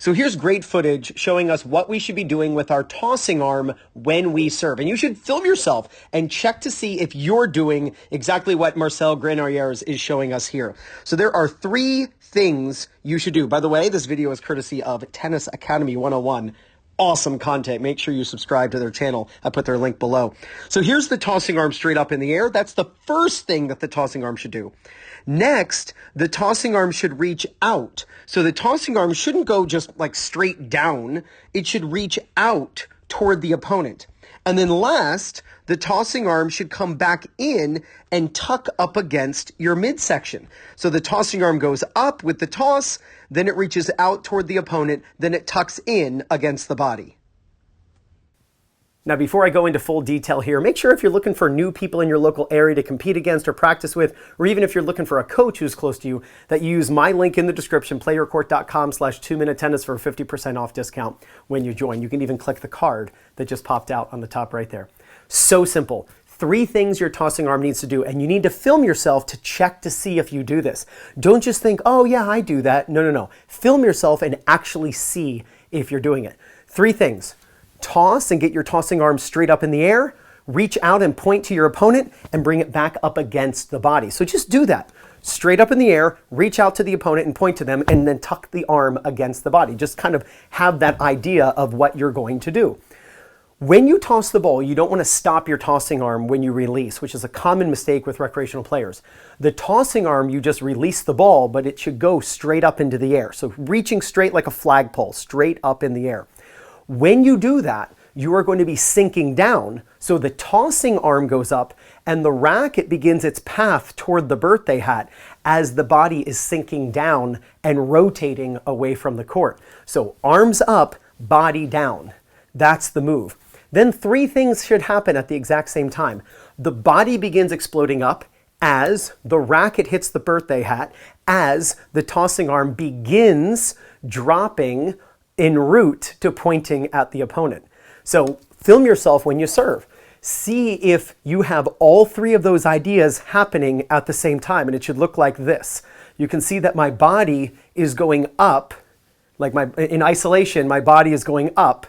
So here's great footage showing us what we should be doing with our tossing arm when we serve. And you should film yourself and check to see if you're doing exactly what Marcel Grenadiers is showing us here. So there are 3 things you should do. By the way, this video is courtesy of Tennis Academy 101. Awesome content. Make sure you subscribe to their channel. I put their link below. So here's the tossing arm straight up in the air. That's the first thing that the tossing arm should do. Next, the tossing arm should reach out. So the tossing arm shouldn't go just like straight down. It should reach out toward the opponent. And then last, the tossing arm should come back in and tuck up against your midsection. So the tossing arm goes up with the toss, then it reaches out toward the opponent, then it tucks in against the body. Now, before I go into full detail here, make sure if you're looking for new people in your local area to compete against or practice with, or even if you're looking for a coach who's close to you, that you use my link in the description, playyourcourt.com/2minutetennis for a 50% off discount when you join. You can even click the card that just popped out on the top right there. So simple. 3 things your tossing arm needs to do, and you need to film yourself to check to see if you do this. Don't just think, oh yeah, I do that. No. Film yourself and actually see if you're doing it. 3 things. Toss and get your tossing arm straight up in the air, reach out and point to your opponent and bring it back up against the body. So just do that. Straight up in the air, reach out to the opponent and point to them, and then tuck the arm against the body. Just kind of have that idea of what you're going to do. When you toss the ball, you don't want to stop your tossing arm when you release, which is a common mistake with recreational players. The tossing arm, you just release the ball, but it should go straight up into the air. So reaching straight like a flagpole, straight up in the air. When you do that, you are going to be sinking down. So the tossing arm goes up and the racket begins its path toward the birthday hat as the body is sinking down and rotating away from the court. So arms up, body down. That's the move. Then 3 things should happen at the exact same time. The body begins exploding up as the racket hits the birthday hat, as the tossing arm begins dropping en route to pointing at the opponent. So film yourself when you serve. See if you have all 3 of those ideas happening at the same time, and it should look like this. You can see that my body is going up, like in isolation, my body is going up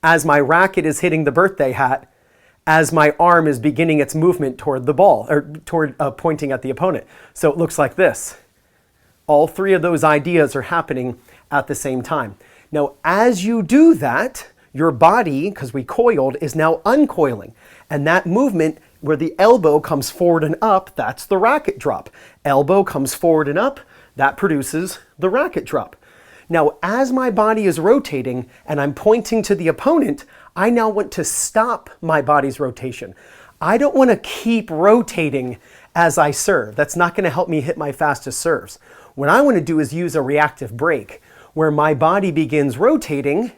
as my racket is hitting the birthday hat, as my arm is beginning its movement toward the ball, or toward pointing at the opponent. So it looks like this. All 3 of those ideas are happening at the same time. Now, as you do that, your body, because we coiled, is now uncoiling. And that movement where the elbow comes forward and up, that's the racket drop. Elbow comes forward and up, that produces the racket drop. Now, as my body is rotating and I'm pointing to the opponent, I now want to stop my body's rotation. I don't want to keep rotating as I serve. That's not going to help me hit my fastest serves. What I want to do is use a reactive break, where my body begins rotating,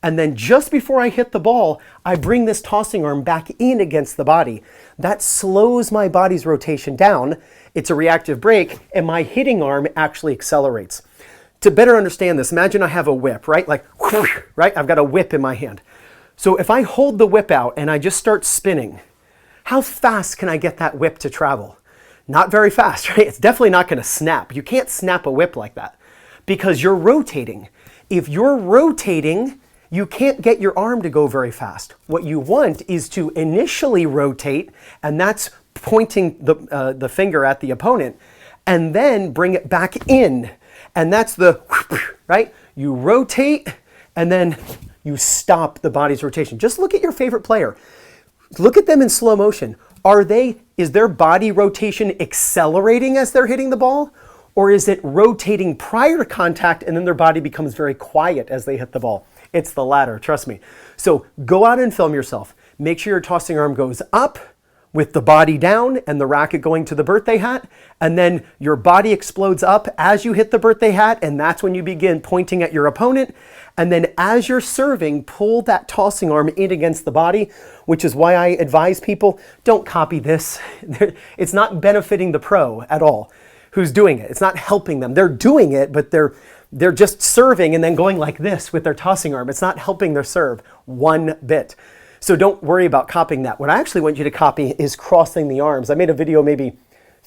and then just before I hit the ball, I bring this tossing arm back in against the body. That slows my body's rotation down. It's a reactive break, and my hitting arm actually accelerates. To better understand this, imagine I have a whip, right? Like, right? I've got a whip in my hand. So if I hold the whip out and I just start spinning, how fast can I get that whip to travel? Not very fast, right? It's definitely not going to snap. You can't snap a whip like that, because you're rotating. If you're rotating, you can't get your arm to go very fast. What you want is to initially rotate, and that's pointing the finger at the opponent, and then bring it back in. And that's the, right? You rotate, and then you stop the body's rotation. Just look at your favorite player. Look at them in slow motion. Is their body rotation accelerating as they're hitting the ball? Or is it rotating prior to contact and then their body becomes very quiet as they hit the ball? It's the latter, trust me. So go out and film yourself. Make sure your tossing arm goes up with the body down and the racket going to the birthday hat, and then your body explodes up as you hit the birthday hat, and that's when you begin pointing at your opponent. And then as you're serving, pull that tossing arm in against the body, which is why I advise people, don't copy this. It's not benefiting the pro at all who's doing it. It's not helping them. They're doing it, but they're just serving and then going like this with their tossing arm. It's not helping their serve one bit. So don't worry about copying that. What I actually want you to copy is crossing the arms. I made a video maybe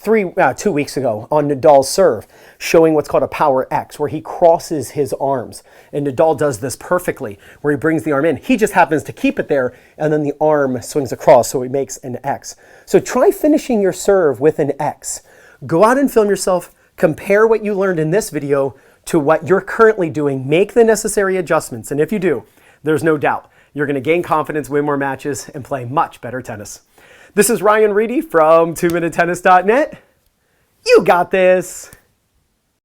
2 weeks ago on Nadal's serve, showing what's called a power X, where he crosses his arms. And Nadal does this perfectly, where he brings the arm in. He just happens to keep it there, and then the arm swings across, so he makes an X. So try finishing your serve with an X. Go out and film yourself, compare what you learned in this video to what you're currently doing, make the necessary adjustments, and if you do, there's no doubt you're going to gain confidence, win more matches, and play much better tennis. This is Ryan Reedy from 2minutetennis.net. You got this!